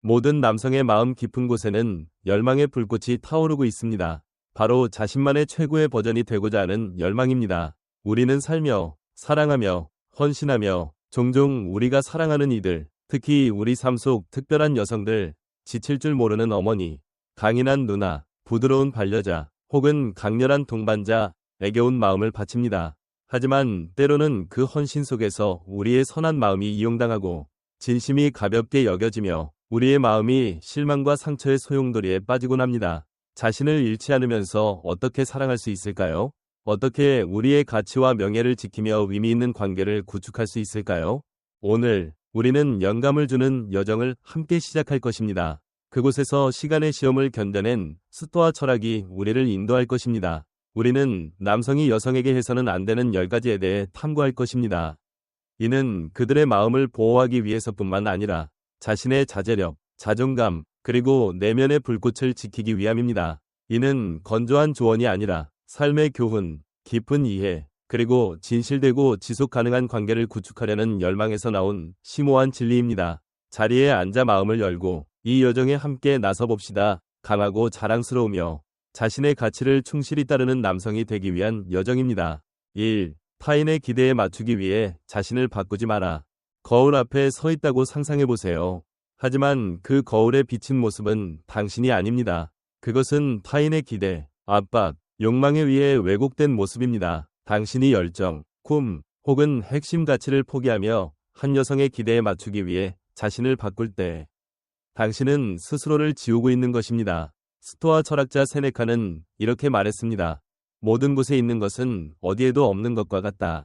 모든 남성의 마음 깊은 곳에는 열망의 불꽃이 타오르고 있습니다. 바로 자신만의 최고의 버전이 되고자 하는 열망입니다. 우리는 살며, 사랑하며, 헌신하며, 종종 우리가 사랑하는 이들, 특히 우리 삶 속 특별한 여성들, 지칠 줄 모르는 어머니, 강인한 누나, 부드러운 반려자, 혹은 강렬한 동반자에게 온 마음을 바칩니다. 하지만 때로는 그 헌신 속에서 우리의 선한 마음이 이용당하고 진심이 가볍게 여겨지며 우리의 마음이 실망과 상처의 소용돌이에 빠지곤 합니다. 자신을 잃지 않으면서 어떻게 사랑할 수 있을까요? 어떻게 우리의 가치와 명예를 지키며 의미 있는 관계를 구축할 수 있을까요? 오늘 우리는 영감을 주는 여정을 함께 시작할 것입니다. 그곳에서 시간의 시험을 견뎌낸 스토아 철학이 우리를 인도할 것입니다. 우리는 남성이 여성에게 해서는 안 되는 10가지에 대해 탐구할 것입니다. 이는 그들의 마음을 보호하기 위해서뿐만 아니라 자신의 자제력, 자존감, 그리고 내면의 불꽃을 지키기 위함입니다. 이는 건조한 조언이 아니라 삶의 교훈, 깊은 이해, 그리고 진실되고 지속 가능한 관계를 구축하려는 열망에서 나온 심오한 진리입니다. 자리에 앉아 마음을 열고 이 여정에 함께 나서봅시다. 강하고 자랑스러우며 자신의 가치를 충실히 따르는 남성이 되기 위한 여정입니다. 1. 타인의 기대에 맞추기 위해 자신을 바꾸지 마라. 거울 앞에 서 있다고 상상해보세요. 하지만 그 거울에 비친 모습은 당신이 아닙니다. 그것은 타인의 기대, 압박, 욕망에 의해 왜곡된 모습입니다. 당신이 열정, 꿈, 혹은 핵심 가치를 포기하며 한 여성의 기대에 맞추기 위해 자신을 바꿀 때 당신은 스스로를 지우고 있는 것입니다. 스토아 철학자 세네카는 이렇게 말했습니다. 모든 곳에 있는 것은 어디에도 없는 것과 같다.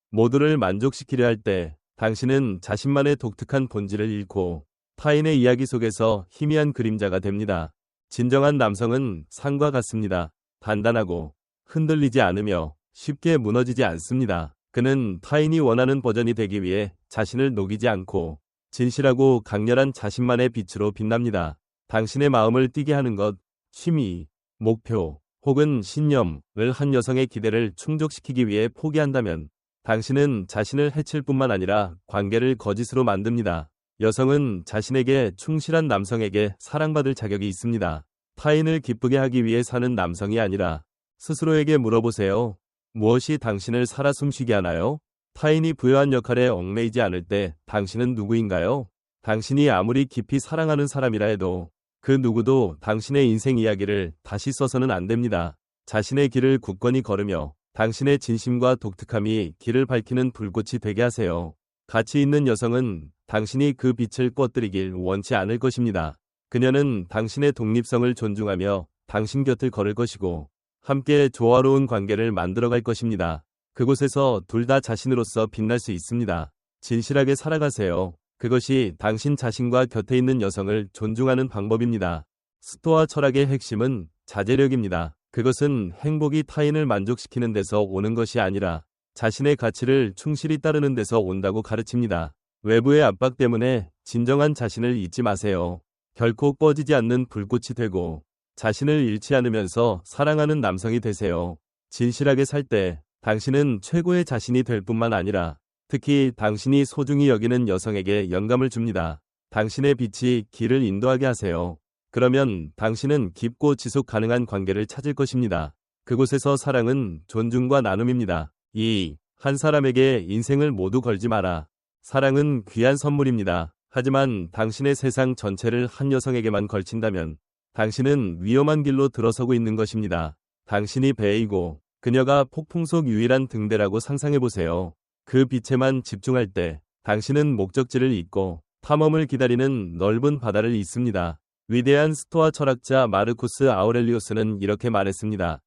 모두를 만족시키려 할 때 당신은 자신만의 독특한 본질을 잃고 타인의 이야기 속에서 희미한 그림자가 됩니다. 진정한 남성은 산과 같습니다. 단단하고 흔들리지 않으며 쉽게 무너지지 않습니다. 그는 타인이 원하는 버전이 되기 위해 자신을 녹이지 않고 진실하고 강렬한 자신만의 빛으로 빛납니다. 당신의 마음을 뛰게 하는 것, 취미, 목표, 혹은 신념을 한 여성의 기대를 충족시키기 위해 포기한다면 당신은 자신을 해칠 뿐만 아니라 관계를 거짓으로 만듭니다. 여성은 자신에게 충실한 남성에게 사랑받을 자격이 있습니다. 타인을 기쁘게 하기 위해 사는 남성이 아니라 스스로에게 물어보세요. 무엇이 당신을 살아 숨쉬게 하나요? 타인이 부여한 역할에 얽매이지 않을 때 당신은 누구인가요? 당신이 아무리 깊이 사랑하는 사람이라 해도 그 누구도 당신의 인생 이야기를 다시 써서는 안 됩니다. 자신의 길을 굳건히 걸으며 당신의 진심과 독특함이 길을 밝히는 불꽃이 되게 하세요. 가치 있는 여성은 당신이 그 빛을 꺼뜨리길 원치 않을 것입니다. 그녀는 당신의 독립성을 존중하며 당신 곁을 걸을 것이고 함께 조화로운 관계를 만들어갈 것입니다. 그곳에서 둘 다 자신으로서 빛날 수 있습니다. 진실하게 살아가세요. 그것이 당신 자신과 곁에 있는 여성을 존중하는 방법입니다. 스토아 철학의 핵심은 자제력입니다. 그것은 행복이 타인을 만족시키는 데서 오는 것이 아니라 자신의 가치를 충실히 따르는 데서 온다고 가르칩니다. 외부의 압박 때문에 진정한 자신을 잊지 마세요. 결코 꺼지지 않는 불꽃이 되고 자신을 잃지 않으면서 사랑하는 남성이 되세요. 진실하게 살 때 당신은 최고의 자신이 될 뿐만 아니라 특히 당신이 소중히 여기는 여성에게 영감을 줍니다. 당신의 빛이 길을 인도하게 하세요. 그러면 당신은 깊고 지속 가능한 관계를 찾을 것입니다. 그곳에서 사랑은 존중과 나눔입니다. 2. 한 사람에게 인생을 모두 걸지 마라. 사랑은 귀한 선물입니다. 하지만 당신의 세상 전체를 한 여성에게만 걸친다면 당신은 위험한 길로 들어서고 있는 것입니다. 당신이 배이고 그녀가 폭풍 속 유일한 등대라고 상상해보세요. 그 빛에만 집중할 때 당신은 목적지를 잊고 탐험을 기다리는 넓은 바다를 잊습니다. 위대한 스토아 철학자 마르쿠스 아우렐리우스는 이렇게 말했습니다.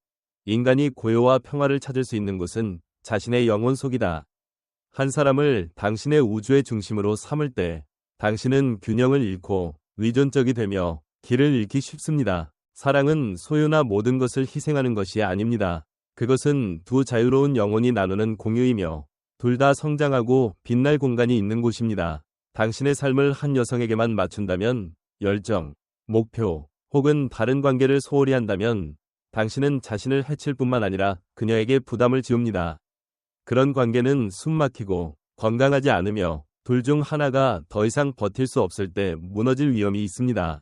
인간이 고요와 평화를 찾을 수 있는 곳은 자신의 영혼 속이다. 한 사람을 당신의 우주의 중심으로 삼을 때 당신은 균형을 잃고 위존적이 되며 길을 잃기 쉽습니다. 사랑은 소유나 모든 것을 희생하는 것이 아닙니다. 그것은 두 자유로운 영혼이 나누는 공유이며 둘 다 성장하고 빛날 공간이 있는 곳입니다. 당신의 삶을 한 여성에게만 맞춘다면 열정, 목표, 혹은 다른 관계를 소홀히 한다면 당신은 자신을 해칠 뿐만 아니라 그녀에게 부담을 지웁니다. 그런 관계는 숨막히고 건강하지 않으며 둘 중 하나가 더 이상 버틸 수 없을 때 무너질 위험이 있습니다.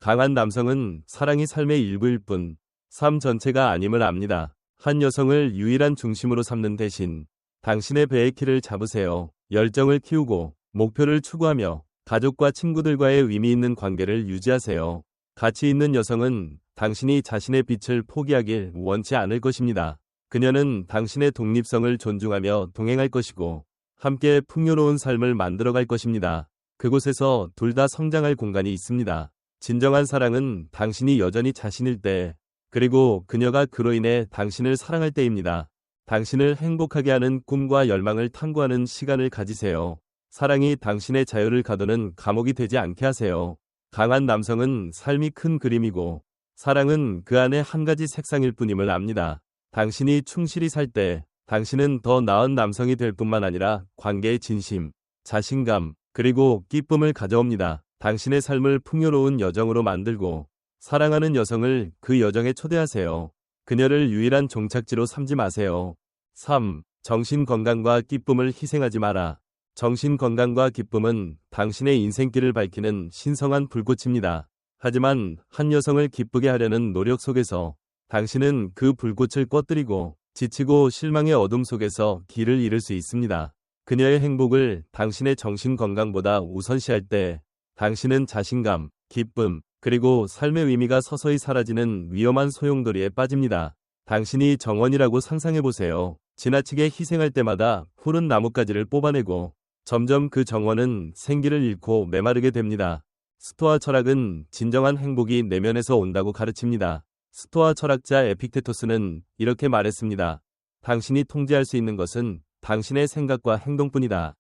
강한 남성은 사랑이 삶의 일부일 뿐 삶 전체가 아님을 압니다. 한 여성을 유일한 중심으로 삼는 대신 당신의 배의 키를 잡으세요. 열정을 키우고 목표를 추구하며 가족과 친구들과의 의미 있는 관계를 유지하세요. 가치 있는 여성은 당신이 자신의 빛을 포기하길 원치 않을 것입니다. 그녀는 당신의 독립성을 존중하며 동행할 것이고 함께 풍요로운 삶을 만들어갈 것입니다. 그곳에서 둘 다 성장할 공간이 있습니다. 진정한 사랑은 당신이 여전히 자신일 때, 그리고 그녀가 그로 인해 당신을 사랑할 때입니다. 당신을 행복하게 하는 꿈과 열망을 탐구하는 시간을 가지세요. 사랑이 당신의 자유를 가두는 감옥이 되지 않게 하세요. 강한 남성은 삶이 큰 그림이고 사랑은 그 안에 한 가지 색상일 뿐임을 압니다. 당신이 충실히 살 때 당신은 더 나은 남성이 될 뿐만 아니라 관계의 진심, 자신감, 그리고 기쁨을 가져옵니다. 당신의 삶을 풍요로운 여정으로 만들고 사랑하는 여성을 그 여정에 초대하세요. 그녀를 유일한 종착지로 삼지 마세요. 3. 정신 건강과 기쁨을 희생하지 마라. 정신 건강과 기쁨은 당신의 인생길을 밝히는 신성한 불꽃입니다. 하지만 한 여성을 기쁘게 하려는 노력 속에서 당신은 그 불꽃을 꺼뜨리고 지치고 실망의 어둠 속에서 길을 잃을 수 있습니다. 그녀의 행복을 당신의 정신 건강보다 우선시할 때 당신은 자신감, 기쁨, 그리고 삶의 의미가 서서히 사라지는 위험한 소용돌이에 빠집니다. 당신이 정원이라고 상상해보세요. 지나치게 희생할 때마다 푸른 나뭇가지를 뽑아내고 점점 그 정원은 생기를 잃고 메마르게 됩니다. 스토아 철학은 진정한 행복이 내면에서 온다고 가르칩니다. 스토아 철학자 에픽테토스는 이렇게 말했습니다. 당신이 통제할 수 있는 것은 당신의 생각과 행동뿐이다.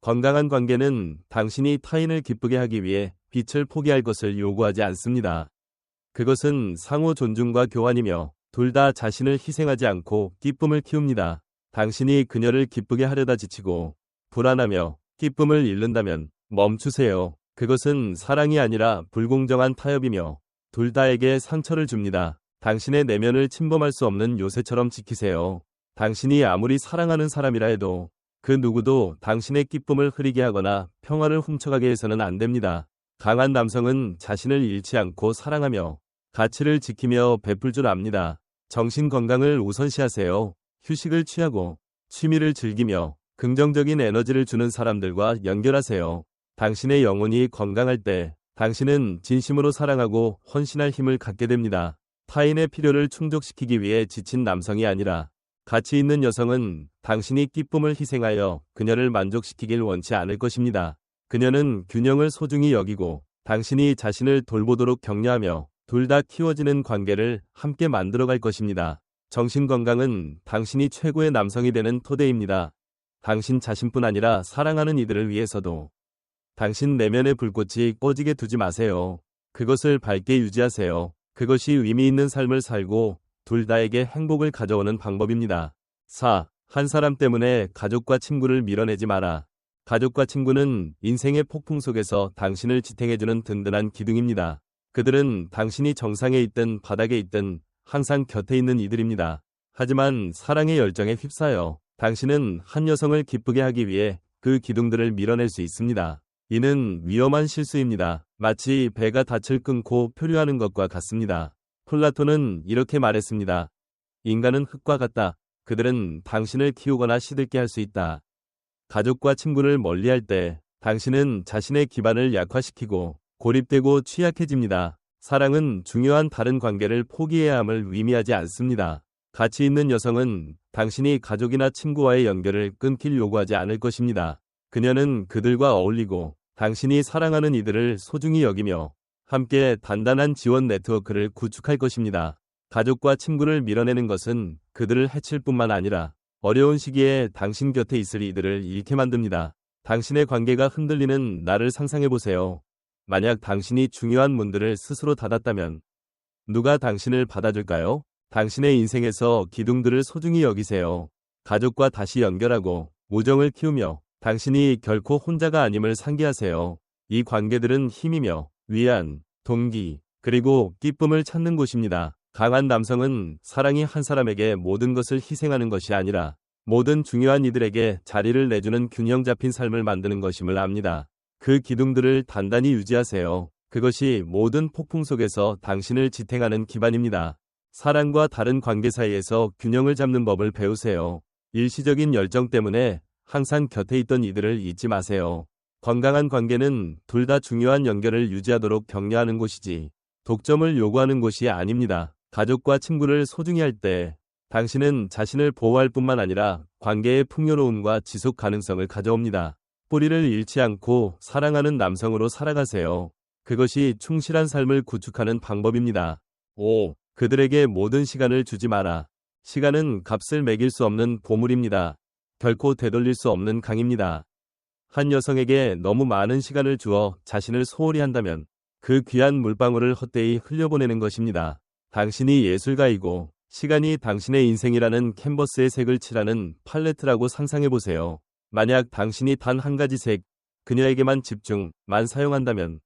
건강한 관계는 당신이 타인을 기쁘게 하기 위해 빛을 포기할 것을 요구하지 않습니다. 그것은 상호 존중과 교환이며 둘 다 자신을 희생하지 않고 기쁨을 키웁니다. 당신이 그녀를 기쁘게 하려다 지치고 불안하며 기쁨을 잃는다면 멈추세요. 그것은 사랑이 아니라 불공정한 타협이며 둘 다에게 상처를 줍니다. 당신의 내면을 침범할 수 없는 요새처럼 지키세요. 당신이 아무리 사랑하는 사람이라 해도 그 누구도 당신의 기쁨을 흐리게 하거나 평화를 훔쳐가게 해서는 안 됩니다. 강한 남성은 자신을 잃지 않고 사랑하며 가치를 지키며 베풀 줄 압니다. 정신 건강을 우선시하세요. 휴식을 취하고 취미를 즐기며 긍정적인 에너지를 주는 사람들과 연결하세요. 당신의 영혼이 건강할 때 당신은 진심으로 사랑하고 헌신할 힘을 갖게 됩니다. 타인의 필요를 충족시키기 위해 지친 남성이 아니라 가치 있는 여성은 당신이 기쁨을 희생하여 그녀를 만족시키길 원치 않을 것입니다. 그녀는 균형을 소중히 여기고 당신이 자신을 돌보도록 격려하며 둘 다 키워지는 관계를 함께 만들어갈 것입니다. 정신건강은 당신이 최고의 남성이 되는 토대입니다. 당신 자신뿐 아니라 사랑하는 이들을 위해서도 당신 내면의 불꽃이 꺼지게 두지 마세요. 그것을 밝게 유지하세요. 그것이 의미 있는 삶을 살고 둘 다에게 행복을 가져오는 방법입니다. 4. 한 사람 때문에 가족과 친구를 밀어내지 마라. 가족과 친구는 인생의 폭풍 속에서 당신을 지탱해주는 든든한 기둥입니다. 그들은 당신이 정상에 있든 바닥에 있든 항상 곁에 있는 이들입니다. 하지만 사랑의 열정에 휩싸여 당신은 한 여성을 기쁘게 하기 위해 그 기둥들을 밀어낼 수 있습니다. 이는 위험한 실수입니다. 마치 배가 닻을 끊고 표류하는 것과 같습니다. 플라톤은 이렇게 말했습니다. 인간은 흙과 같다. 그들은 당신을 키우거나 시들게 할 수 있다. 가족과 친구를 멀리할 때 당신은 자신의 기반을 약화시키고 고립되고 취약해집니다. 사랑은 중요한 다른 관계를 포기해야 함을 의미하지 않습니다. 가치 있는 여성은 당신이 가족이나 친구와의 연결을 끊길 요구하지 않을 것입니다. 그녀는 그들과 어울리고 당신이 사랑하는 이들을 소중히 여기며 함께 단단한 지원 네트워크를 구축할 것입니다. 가족과 친구를 밀어내는 것은 그들을 해칠 뿐만 아니라 어려운 시기에 당신 곁에 있을 이들을 잃게 만듭니다. 당신의 관계가 흔들리는 날을 상상해보세요. 만약 당신이 중요한 문들을 스스로 닫았다면 누가 당신을 받아줄까요? 당신의 인생에서 기둥들을 소중히 여기세요. 가족과 다시 연결하고 우정을 키우며 당신이 결코 혼자가 아님을 상기하세요. 이 관계들은 힘이며 위안, 동기, 그리고 기쁨을 찾는 곳입니다. 강한 남성은 사랑이 한 사람에게 모든 것을 희생하는 것이 아니라 모든 중요한 이들에게 자리를 내주는 균형 잡힌 삶을 만드는 것임을 압니다. 그 기둥들을 단단히 유지하세요. 그것이 모든 폭풍 속에서 당신을 지탱하는 기반입니다. 사랑과 다른 관계 사이에서 균형을 잡는 법을 배우세요. 일시적인 열정 때문에 항상 곁에 있던 이들을 잊지 마세요. 건강한 관계는 둘 다 중요한 연결을 유지하도록 격려하는 곳이지 독점을 요구하는 곳이 아닙니다. 가족과 친구를 소중히 할 때 당신은 자신을 보호할 뿐만 아니라 관계의 풍요로움과 지속 가능성을 가져옵니다. 뿌리를 잃지 않고 사랑하는 남성으로 살아가세요. 그것이 충실한 삶을 구축하는 방법입니다. 5. 그들에게 모든 시간을 주지 마라. 시간은 값을 매길 수 없는 보물입니다. 결코 되돌릴 수 없는 강입니다. 한 여성에게 너무 많은 시간을 주어 자신을 소홀히 한다면 그 귀한 물방울을 헛되이 흘려보내는 것입니다. 당신이 예술가이고 시간이 당신의 인생이라는 캔버스에 색을 칠하는 팔레트라고 상상해보세요. 만약 당신이 단 한 가지 색, 그녀에게만 집중만 사용한다면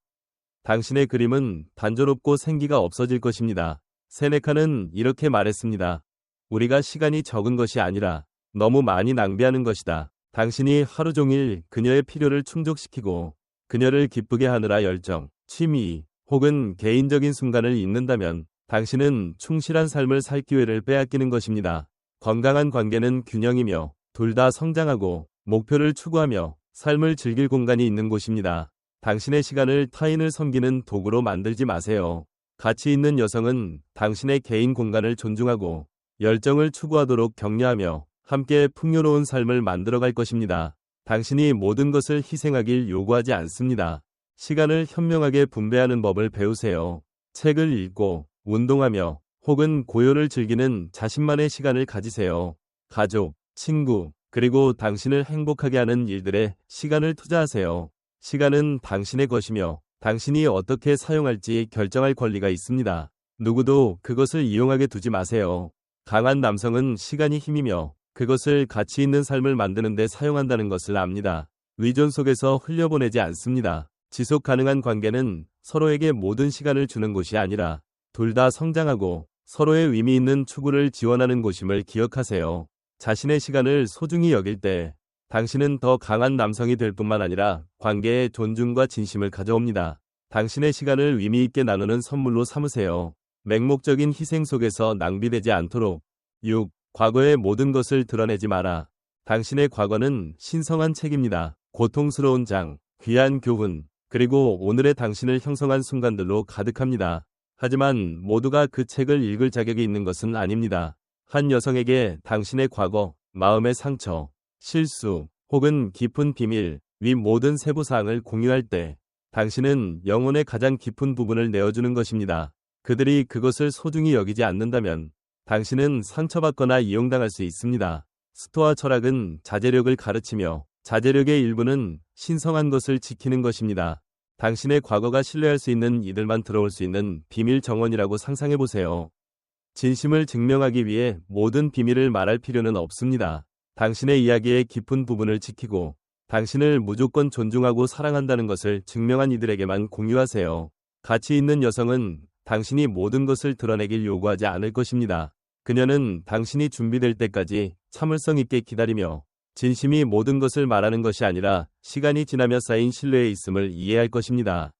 당신의 그림은 단조롭고 생기가 없어질 것입니다. 세네카는 이렇게 말했습니다. 우리가 시간이 적은 것이 아니라 너무 많이 낭비하는 것이다. 당신이 하루 종일 그녀의 필요를 충족시키고 그녀를 기쁘게 하느라 열정, 취미 혹은 개인적인 순간을 잊는다면 당신은 충실한 삶을 살 기회를 빼앗기는 것입니다. 건강한 관계는 균형이며 둘 다 성장하고 목표를 추구하며 삶을 즐길 공간이 있는 곳입니다. 당신의 시간을 타인을 섬기는 도구로 만들지 마세요. 가치 있는 여성은 당신의 개인 공간을 존중하고 열정을 추구하도록 격려하며 함께 풍요로운 삶을 만들어갈 것입니다. 당신이 모든 것을 희생하길 요구하지 않습니다. 시간을 현명하게 분배하는 법을 배우세요. 책을 읽고 운동하며 혹은 고요를 즐기는 자신만의 시간을 가지세요. 가족, 친구, 그리고 당신을 행복하게 하는 일들에 시간을 투자하세요. 시간은 당신의 것이며 당신이 어떻게 사용할지 결정할 권리가 있습니다. 누구도 그것을 이용하게 두지 마세요. 강한 남성은 시간이 힘이며 그것을 가치 있는 삶을 만드는 데 사용한다는 것을 압니다. 의존 속에서 흘려보내지 않습니다. 지속 가능한 관계는 서로에게 모든 시간을 주는 곳이 아니라 둘 다 성장하고 서로의 의미 있는 추구를 지원하는 곳임을 기억하세요. 자신의 시간을 소중히 여길 때 당신은 더 강한 남성이 될 뿐만 아니라 관계에 존중과 진심을 가져옵니다. 당신의 시간을 의미 있게 나누는 선물로 삼으세요. 맹목적인 희생 속에서 낭비되지 않도록. 6. 과거의 모든 것을 드러내지 마라. 당신의 과거는 신성한 책입니다. 고통스러운 장, 귀한 교훈, 그리고 오늘의 당신을 형성한 순간들로 가득합니다. 하지만 모두가 그 책을 읽을 자격이 있는 것은 아닙니다. 한 여성에게 당신의 과거, 마음의 상처, 실수, 혹은 깊은 비밀, 위 모든 세부사항을 공유할 때 당신은 영혼의 가장 깊은 부분을 내어주는 것입니다. 그들이 그것을 소중히 여기지 않는다면 당신은 상처받거나 이용당할 수 있습니다. 스토아 철학은 자제력을 가르치며 자제력의 일부는 신성한 것을 지키는 것입니다. 당신의 과거가 신뢰할 수 있는 이들만 들어올 수 있는 비밀 정원이라고 상상해보세요. 진심을 증명하기 위해 모든 비밀을 말할 필요는 없습니다. 당신의 이야기의 깊은 부분을 지키고 당신을 무조건 존중하고 사랑한다는 것을 증명한 이들에게만 공유하세요. 가치 있는 여성은 당신이 모든 것을 드러내길 요구하지 않을 것입니다. 그녀는 당신이 준비될 때까지 참을성 있게 기다리며 진심이 모든 것을 말하는 것이 아니라 시간이 지나며 쌓인 신뢰에 있음을 이해할 것입니다.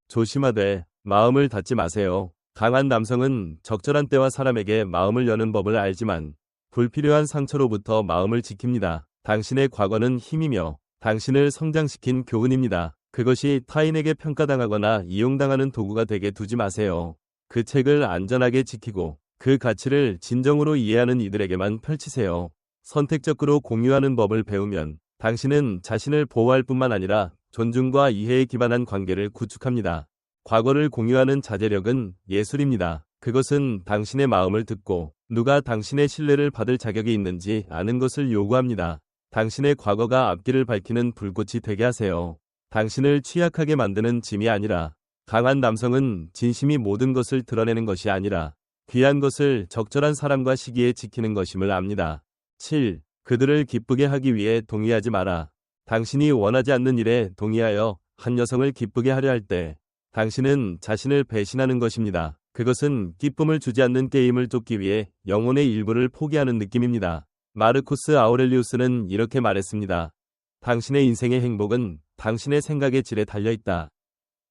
조심하되 마음을 닫지 마세요. 강한 남성은 적절한 때와 사람에게 마음을 여는 법을 알지만 불필요한 상처로부터 마음을 지킵니다. 당신의 과거는 힘이며 당신을 성장시킨 교훈입니다. 그것이 타인에게 평가당하거나 이용당하는 도구가 되게 두지 마세요. 그 책을 안전하게 지키고 그 가치를 진정으로 이해하는 이들에게만 펼치세요. 선택적으로 공유하는 법을 배우면 당신은 자신을 보호할 뿐만 아니라 존중과 이해에 기반한 관계를 구축합니다. 과거를 공유하는 자제력은 예술입니다. 그것은 당신의 마음을 듣고 누가 당신의 신뢰를 받을 자격이 있는지 아는 것을 요구합니다. 당신의 과거가 앞길을 밝히는 불꽃이 되게 하세요. 당신을 취약하게 만드는 짐이 아니라 강한 남성은 진심이 모든 것을 드러내는 것이 아니라 귀한 것을 적절한 사람과 시기에 지키는 것임을 압니다. 7. 그들을 기쁘게 하기 위해 동의하지 마라. 당신이 원하지 않는 일에 동의하여 한 여성을 기쁘게 하려 할 때 당신은 자신을 배신하는 것입니다. 그것은 기쁨을 주지 않는 게임을 쫓기 위해 영혼의 일부를 포기하는 느낌입니다. 마르쿠스 아우렐리우스는 이렇게 말했습니다. 당신의 인생의 행복은 당신의 생각의 질에 달려있다.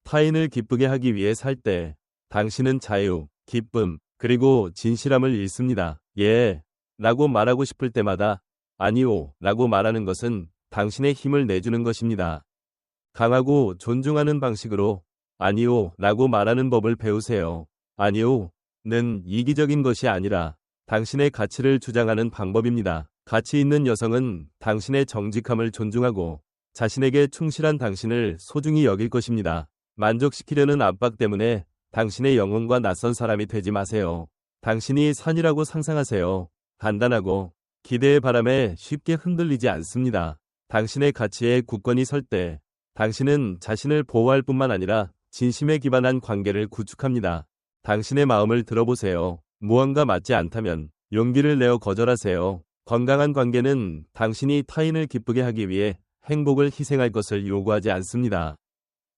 타인을 기쁘게 하기 위해 살 때 당신은 자유, 기쁨, 그리고 진실함을 잃습니다. 예, 라고 말하고 싶을 때마다 아니오, 라고 말하는 것은 당신의 힘을 내주는 것입니다. 강하고 존중하는 방식으로 아니오, 라고 말하는 법을 배우세요. 아니오, 는 이기적인 것이 아니라 당신의 가치를 주장하는 방법입니다. 가치 있는 여성은 당신의 정직함을 존중하고 자신에게 충실한 당신을 소중히 여길 것입니다. 만족시키려는 압박 때문에 당신의 영혼과 낯선 사람이 되지 마세요. 당신이 산이라고 상상하세요. 간단하고 기대의 바람에 쉽게 흔들리지 않습니다. 당신의 가치에 굳건히 설 때 당신은 자신을 보호할 뿐만 아니라 진심에 기반한 관계를 구축합니다. 당신의 마음을 들어보세요. 무언가 맞지 않다면 용기를 내어 거절하세요. 건강한 관계는 당신이 타인을 기쁘게 하기 위해 행복을 희생할 것을 요구하지 않습니다.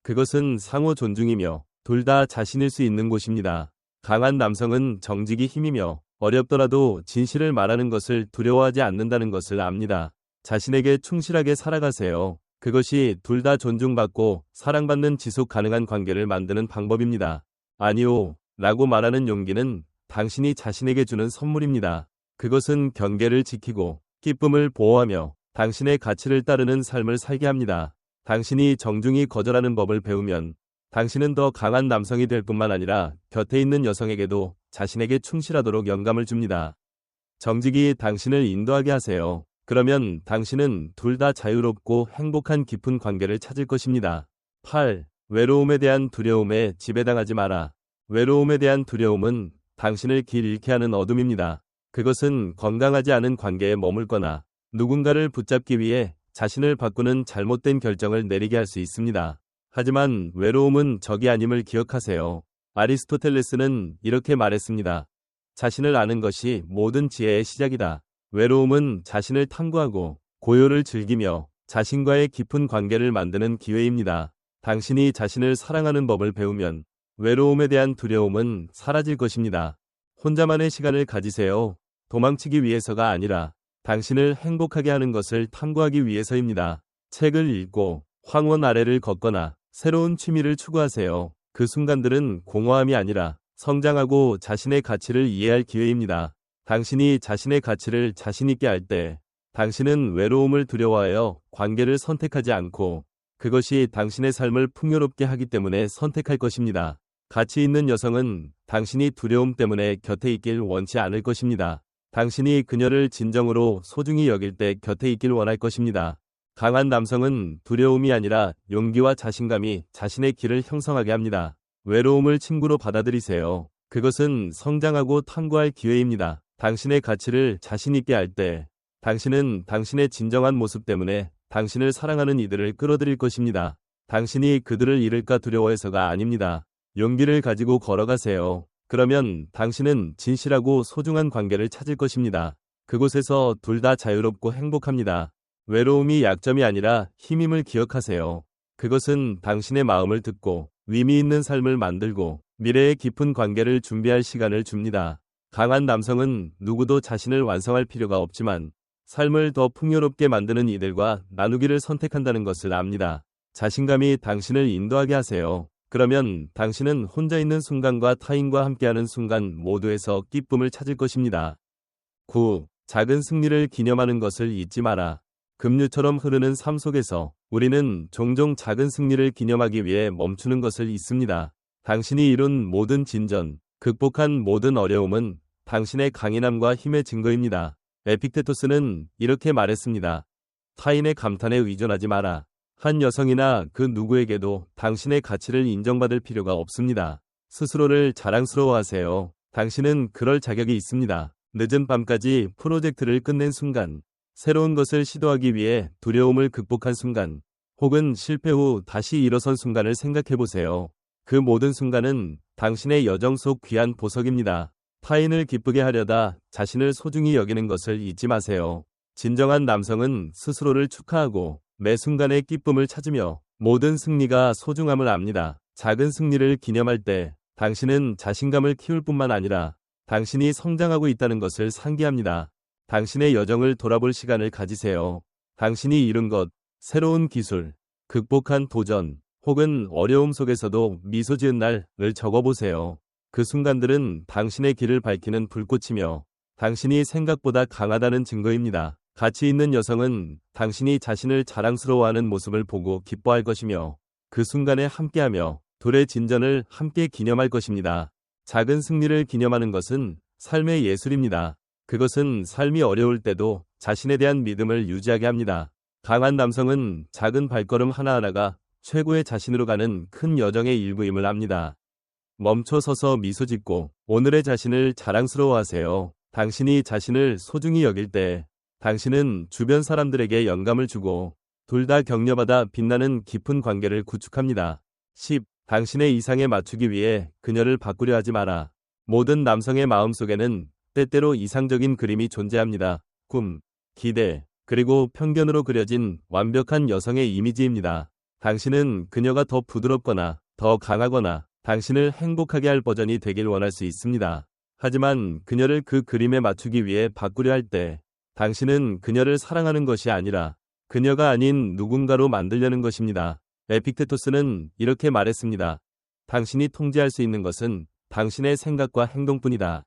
그것은 상호 존중이며 둘 다 자신일 수 있는 곳입니다. 강한 남성은 정직이 힘이며 어렵더라도 진실을 말하는 것을 두려워하지 않는다는 것을 압니다. 자신에게 충실하게 살아가세요. 그것이 둘 다 존중받고 사랑받는 지속 가능한 관계를 만드는 방법입니다. 아니오, 라고 말하는 용기는 당신이 자신에게 주는 선물입니다. 그것은 경계를 지키고 기쁨을 보호하며 당신의 가치를 따르는 삶을 살게 합니다. 당신이 정중히 거절하는 법을 배우면 당신은 더 강한 남성이 될 뿐만 아니라 곁에 있는 여성에게도 자신에게 충실하도록 영감을 줍니다. 정직이 당신을 인도하게 하세요. 그러면 당신은 둘 다 자유롭고 행복한 깊은 관계를 찾을 것입니다. 8. 외로움에 대한 두려움에 지배당하지 마라. 외로움에 대한 두려움은 당신을 길 잃게 하는 어둠입니다. 그것은 건강하지 않은 관계에 머물거나 누군가를 붙잡기 위해 자신을 바꾸는 잘못된 결정을 내리게 할 수 있습니다. 하지만 외로움은 적이 아님을 기억하세요. 아리스토텔레스는 이렇게 말했습니다. 자신을 아는 것이 모든 지혜의 시작이다. 외로움은 자신을 탐구하고 고요를 즐기며 자신과의 깊은 관계를 만드는 기회입니다. 당신이 자신을 사랑하는 법을 배우면 외로움에 대한 두려움은 사라질 것입니다. 혼자만의 시간을 가지세요. 도망치기 위해서가 아니라 당신을 행복하게 하는 것을 탐구하기 위해서입니다. 책을 읽고 황혼 아래를 걷거나 새로운 취미를 추구하세요. 그 순간들은 공허함이 아니라 성장하고 자신의 가치를 이해할 기회입니다. 당신이 자신의 가치를 자신있게 알 때 당신은 외로움을 두려워하여 관계를 선택하지 않고 그것이 당신의 삶을 풍요롭게 하기 때문에 선택할 것입니다. 가치 있는 여성은 당신이 두려움 때문에 곁에 있길 원치 않을 것입니다. 당신이 그녀를 진정으로 소중히 여길 때 곁에 있길 원할 것입니다. 강한 남성은 두려움이 아니라 용기와 자신감이 자신의 길을 형성하게 합니다. 외로움을 친구로 받아들이세요. 그것은 성장하고 탐구할 기회입니다. 당신의 가치를 자신있게 알 때 당신은 당신의 진정한 모습 때문에 당신을 사랑하는 이들을 끌어들일 것입니다. 당신이 그들을 잃을까 두려워해서가 아닙니다. 용기를 가지고 걸어가세요. 그러면 당신은 진실하고 소중한 관계를 찾을 것입니다. 그곳에서 둘 다 자유롭고 행복합니다. 외로움이 약점이 아니라 힘임을 기억하세요. 그것은 당신의 마음을 듣고 의미 있는 삶을 만들고 미래의 깊은 관계를 준비할 시간을 줍니다. 강한 남성은 누구도 자신을 완성할 필요가 없지만 삶을 더 풍요롭게 만드는 이들과 나누기를 선택한다는 것을 압니다. 자신감이 당신을 인도하게 하세요. 그러면 당신은 혼자 있는 순간과 타인과 함께하는 순간 모두에서 기쁨을 찾을 것입니다. 9. 작은 승리를 기념하는 것을 잊지 마라. 급류처럼 흐르는 삶 속에서 우리는 종종 작은 승리를 기념하기 위해 멈추는 것을 잊습니다. 당신이 이룬 모든 진전, 극복한 모든 어려움은 당신의 강인함과 힘의 증거입니다. 에픽테토스는 이렇게 말했습니다. 타인의 감탄에 의존하지 마라. 한 여성이나 그 누구에게도 당신의 가치를 인정받을 필요가 없습니다. 스스로를 자랑스러워하세요. 당신은 그럴 자격이 있습니다. 늦은 밤까지 프로젝트를 끝낸 순간, 새로운 것을 시도하기 위해 두려움을 극복한 순간, 혹은 실패 후 다시 일어선 순간을 생각해보세요. 그 모든 순간은 당신의 여정 속 귀한 보석입니다. 타인을 기쁘게 하려다 자신을 소중히 여기는 것을 잊지 마세요. 진정한 남성은 스스로를 축하하고 매 순간의 기쁨을 찾으며 모든 승리가 소중함을 압니다. 작은 승리를 기념할 때 당신은 자신감을 키울 뿐만 아니라 당신이 성장하고 있다는 것을 상기합니다. 당신의 여정을 돌아볼 시간을 가지세요. 당신이 이룬 것, 새로운 기술, 극복한 도전, 혹은 어려움 속에서도 미소 지은 날을 적어보세요. 그 순간들은 당신의 길을 밝히는 불꽃이며 당신이 생각보다 강하다는 증거입니다. 가치 있는 여성은 당신이 자신을 자랑스러워하는 모습을 보고 기뻐할 것이며 그 순간에 함께하며 둘의 진전을 함께 기념할 것입니다. 작은 승리를 기념하는 것은 삶의 예술입니다. 그것은 삶이 어려울 때도 자신에 대한 믿음을 유지하게 합니다. 강한 남성은 작은 발걸음 하나하나가 최고의 자신으로 가는 큰 여정의 일부임을 압니다. 멈춰 서서 미소 짓고 오늘의 자신을 자랑스러워하세요. 당신이 자신을 소중히 여길 때 당신은 주변 사람들에게 영감을 주고 둘 다 격려받아 빛나는 깊은 관계를 구축합니다. 10. 당신의 이상에 맞추기 위해 그녀를 바꾸려 하지 마라. 모든 남성의 마음속에는 때때로 이상적인 그림이 존재합니다. 꿈, 기대, 그리고 편견으로 그려진 완벽한 여성의 이미지입니다. 당신은 그녀가 더 부드럽거나 더 강하거나 당신을 행복하게 할 버전이 되길 원할 수 있습니다. 하지만 그녀를 그 그림에 맞추기 위해 바꾸려 할 때 당신은 그녀를 사랑하는 것이 아니라 그녀가 아닌 누군가로 만들려는 것입니다. 에픽테토스는 이렇게 말했습니다. 당신이 통제할 수 있는 것은 당신의 생각과 행동뿐이다.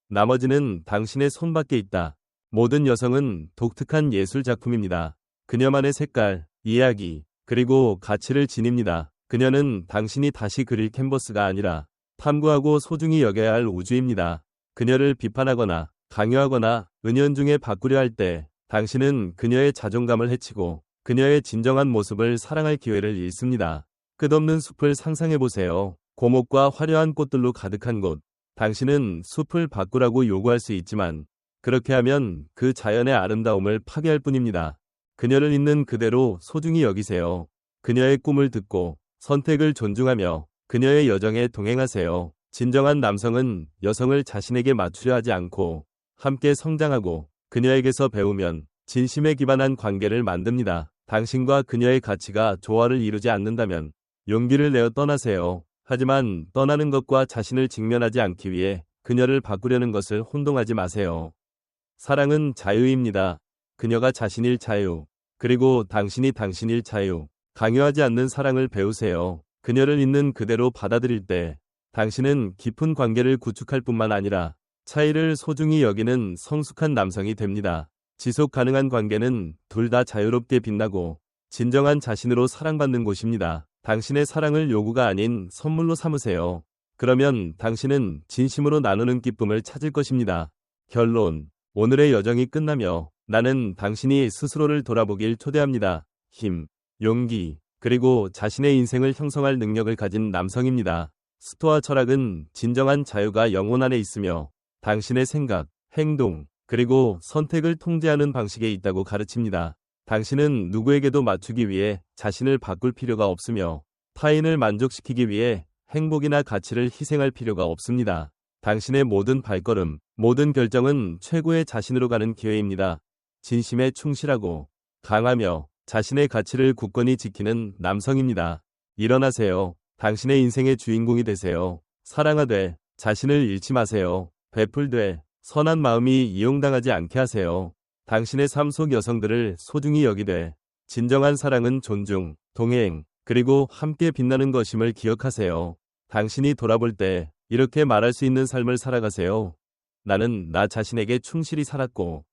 나머지는 당신의 손밖에 있다. 모든 여성은 독특한 예술 작품입니다. 그녀만의 색깔, 이야기, 그리고 가치를 지닙니다. 그녀는 당신이 다시 그릴 캔버스가 아니라 탐구하고 소중히 여겨야 할 우주입니다. 그녀를 비판하거나 강요하거나 은연중에 바꾸려 할 때 당신은 그녀의 자존감을 해치고 그녀의 진정한 모습을 사랑할 기회를 잃습니다. 끝없는 숲을 상상해보세요. 고목과 화려한 꽃들로 가득한 곳. 당신은 숲을 바꾸라고 요구할 수 있지만 그렇게 하면 그 자연의 아름다움을 파괴할 뿐입니다. 그녀를 있는 그대로 소중히 여기세요. 그녀의 꿈을 듣고 선택을 존중하며 그녀의 여정에 동행하세요. 진정한 남성은 여성을 자신에게 맞추려 하지 않고 함께 성장하고 그녀에게서 배우면 진심에 기반한 관계를 만듭니다. 당신과 그녀의 가치가 조화를 이루지 않는다면 용기를 내어 떠나세요. 하지만 떠나는 것과 자신을 직면하지 않기 위해 그녀를 바꾸려는 것을 혼동하지 마세요. 사랑은 자유입니다. 그녀가 자신일 자유, 그리고 당신이 당신일 자유. 강요하지 않는 사랑을 배우세요. 그녀를 있는 그대로 받아들일 때 당신은 깊은 관계를 구축할 뿐만 아니라 차이를 소중히 여기는 성숙한 남성이 됩니다. 지속 가능한 관계는 둘 다 자유롭게 빛나고 진정한 자신으로 사랑받는 곳입니다. 당신의 사랑을 요구가 아닌 선물로 삼으세요. 그러면 당신은 진심으로 나누는 기쁨을 찾을 것입니다. 결론. 오늘의 여정이 끝나며 나는 당신이 스스로를 돌아보길 초대합니다. 힘, 용기, 그리고 자신의 인생을 형성할 능력을 가진 남성입니다. 스토아 철학은 진정한 자유가 영혼 안에 있으며 당신의 생각, 행동, 그리고 선택을 통제하는 방식에 있다고 가르칩니다. 당신은 누구에게도 맞추기 위해 자신을 바꿀 필요가 없으며 타인을 만족시키기 위해 행복이나 가치를 희생할 필요가 없습니다. 당신의 모든 발걸음, 모든 결정은 최고의 자신으로 가는 기회입니다. 진심에 충실하고 강하며 자신의 가치를 굳건히 지키는 남성입니다. 일어나세요. 당신의 인생의 주인공이 되세요. 사랑하되 자신을 잃지 마세요. 베풀되 선한 마음이 이용당하지 않게 하세요. 당신의 삶 속 여성들을 소중히 여기되 진정한 사랑은 존중, 동행, 그리고 함께 빛나는 것임을 기억하세요. 당신이 돌아볼 때 이렇게 말할 수 있는 삶을 살아가세요. 나는 나 자신에게 충실히 살았고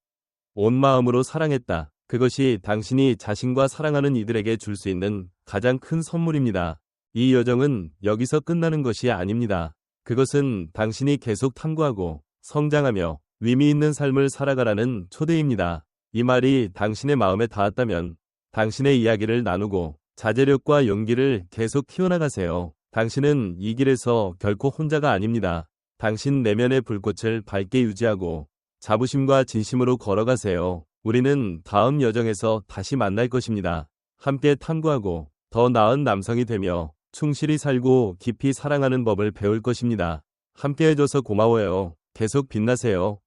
온 마음으로 사랑했다. 그것이 당신이 자신과 사랑하는 이들에게 줄 수 있는 가장 큰 선물입니다. 이 여정은 여기서 끝나는 것이 아닙니다. 그것은 당신이 계속 탐구하고 성장하며 의미 있는 삶을 살아가라는 초대입니다. 이 말이 당신의 마음에 닿았다면 당신의 이야기를 나누고 자제력과 용기를 계속 키워나가세요. 당신은 이 길에서 결코 혼자가 아닙니다. 당신 내면의 불꽃을 밝게 유지하고 자부심과 진심으로 걸어가세요. 우리는 다음 여정에서 다시 만날 것입니다. 함께 탐구하고 더 나은 남성이 되며 충실히 살고 깊이 사랑하는 법을 배울 것입니다. 함께 해줘서 고마워요. 계속 빛나세요.